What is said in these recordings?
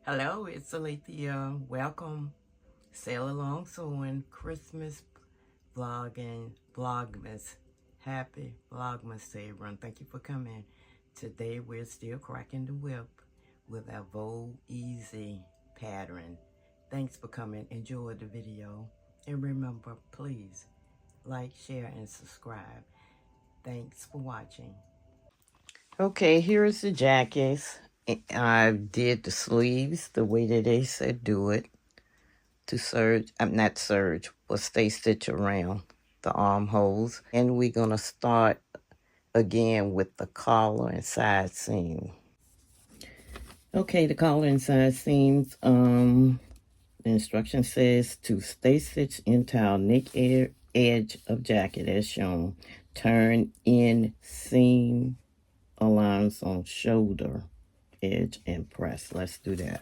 Hello, it's Alethea. Welcome. Sail along sewing Christmas vlogging vlogmas. Happy vlogmas to everyone. Thank you for coming. Today we're still cracking the whip with our Vogue Easy pattern. Thanks for coming. Enjoy the video. And remember, please like, share, and subscribe. Thanks for watching. Okay, here's the jackets. I did the sleeves the way that they said do it to serge, I'm not serge, but stay stitch around the armholes. And we're gonna start again with the collar and side seam. Okay, the collar and side seams, the instruction says to stay stitch entire neck edge of jacket as shown. Turn in seam aligns on shoulder edge and press. Let's do that.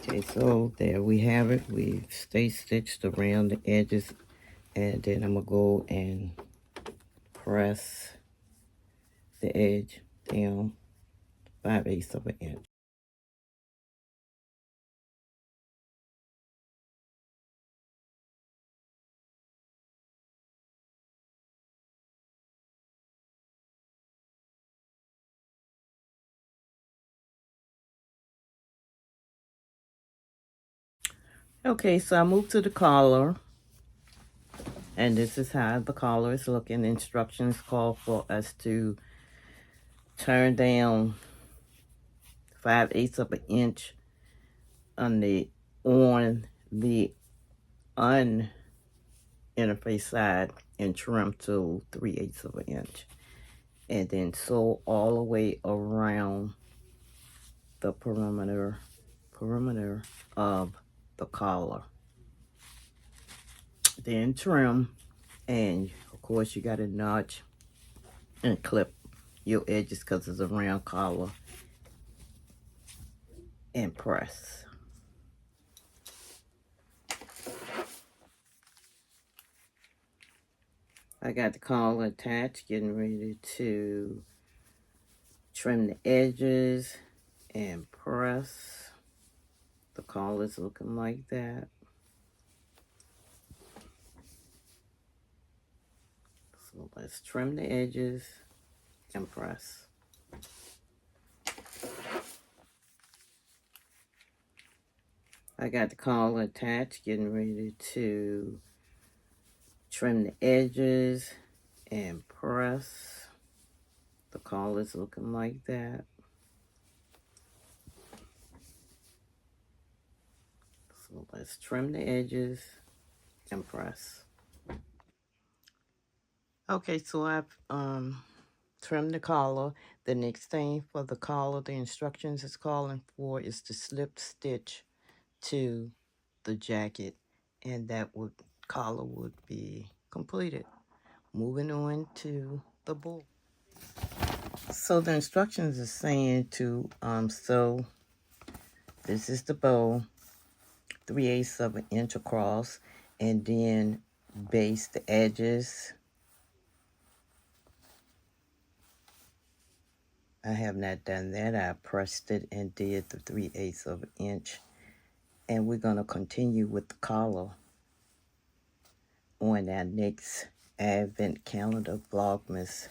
Okay, so there we have it. We stay stitched around the edges, and then I'm gonna go and press the edge down 5/8 of an inch. Okay, so I moved to the collar, and this is how the collar is looking. Instructions call for us to turn down 5/8 of an inch on the interface side and trim to 3/8 of an inch, and then sew all the way around the perimeter of the collar. Then trim, and of course you got to notch and clip your edges because it's a round collar, and press. I got the collar attached, getting ready to trim the edges and press. The collar's looking like that. So let's trim the edges and press. I got the collar attached, getting ready to trim the edges and press. The collar's looking like that. So let's trim the edges and press. Okay, so I've trimmed the collar. The next thing for the collar, the instructions is calling for is to slip stitch to the jacket, and that collar would be completed. Moving on to the bow. So the instructions are saying to sew, this is the bow, 3/8 of an inch across, and then base the edges. I have not done that. I pressed it and did the 3/8 of an inch. And we're going to continue with the collar on our next Advent calendar vlogmas.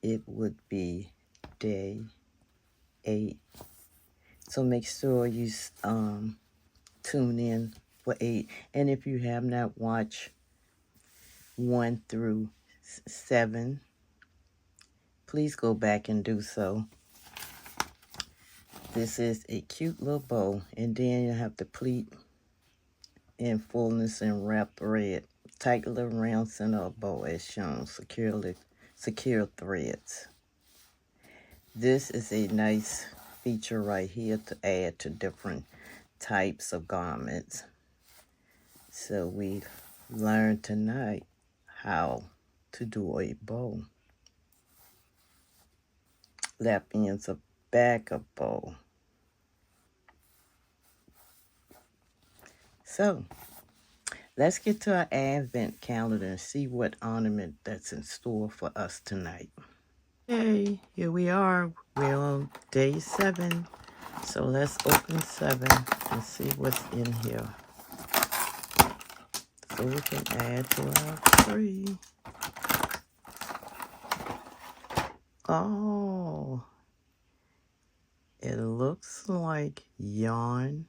It would be day 8. So make sure you tune in for 8. And if you have not watched 1 through 7, please go back and do so. This is a cute little bow, and then you have to pleat in fullness and wrap thread. Tight little round center of bow as shown, secure threads. This is a nice feature right here to add to different types of garments. So we learned tonight how to do a bow. Left ends of back of bow. So let's get to our advent calendar and see what ornament that's in store for us tonight. Hey, here we are. We're on day 7. So let's open 7 and see what's in here. So we can add to our tree. Oh, it looks like yarn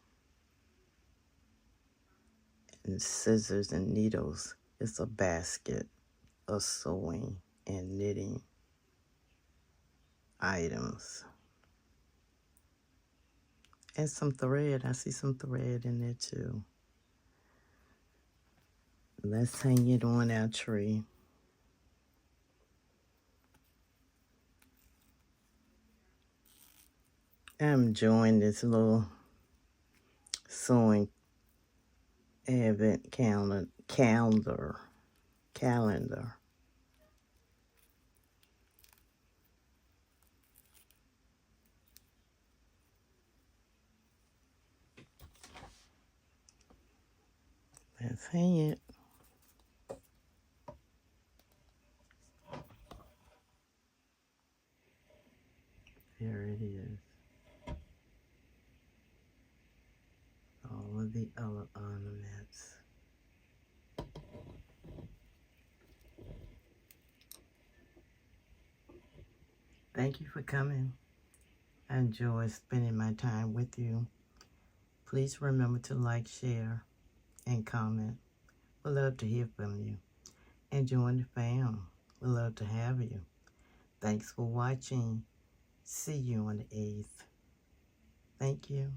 and scissors and needles. It's a basket of sewing and knitting items. And some thread. I see some thread in there too. Let's hang it on our tree. I'm enjoying this little sewing advent calendar. Let's hang it. There it is. All of the other ornaments. Thank you for coming. I enjoy spending my time with you. Please remember to like, share, and comment. We'd love to hear from you. And join the fam. We'd love to have you. Thanks for watching. See you on the 8th. Thank you.